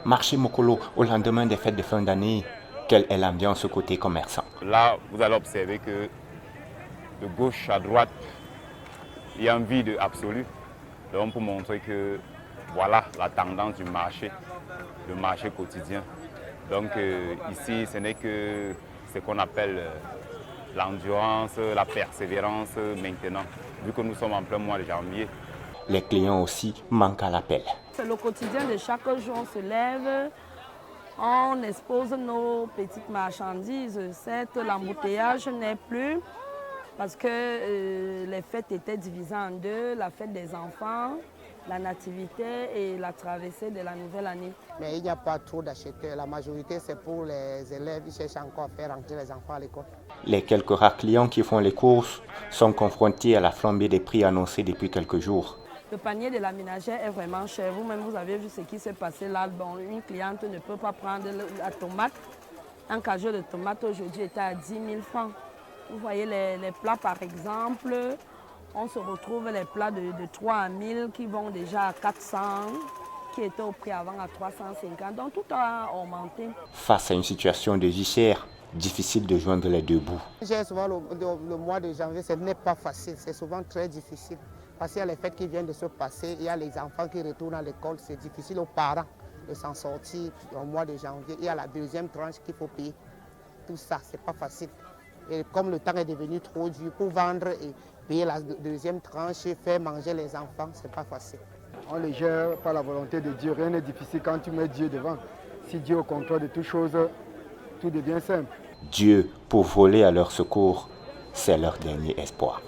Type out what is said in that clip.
Marché Mokolo au lendemain des fêtes de fin d'année. Quelle est l'ambiance côté commerçant? Là, vous allez observer que de gauche à droite, il y a un vide absolu. Donc pour montrer que voilà la tendance du marché, le marché quotidien. Donc ici, ce n'est que ce qu'on appelle l'endurance, la persévérance maintenant, vu que nous sommes en plein mois de janvier. Les clients aussi manquent à l'appel. C'est le quotidien de chaque jour, on se lève, on expose nos petites marchandises. Certes, l'embouteillage n'est plus parce que les fêtes étaient divisées en deux, la fête des enfants, la nativité et la traversée de la nouvelle année. Mais il n'y a pas trop d'acheteurs. La majorité, c'est pour les élèves. Ils cherchent encore à faire rentrer les enfants à l'école. Les quelques rares clients qui font les courses sont confrontés à la flambée des prix annoncés depuis quelques jours. Le panier de la ménagère est vraiment cher. Vous-même, vous avez vu ce qui s'est passé là. Bon, une cliente ne peut pas prendre la tomate. Un cajot de tomates aujourd'hui était à 10 000 francs. Vous voyez les plats, par exemple, on se retrouve les plats de 3 à 1000 qui vont déjà à 400, qui étaient au prix avant à 350. Donc tout a augmenté. Face à une situation de vie chère, difficile de joindre les deux bouts. J'ai souvent le mois de janvier, ce n'est pas facile, c'est souvent très difficile. Parce qu'il y a les fêtes qui viennent de se passer, il y a les enfants qui retournent à l'école, c'est difficile aux parents de s'en sortir au mois de janvier. Il y a la deuxième tranche qu'il faut payer. Tout ça, c'est pas facile. Et comme le temps est devenu trop dur pour vendre et payer la deuxième tranche et faire manger les enfants, c'est pas facile. On les gère par la volonté de Dieu. Rien n'est difficile quand tu mets Dieu devant. Si Dieu est au contrôle de toutes choses, tout devient simple. Dieu, pour voler à leur secours, c'est leur dernier espoir.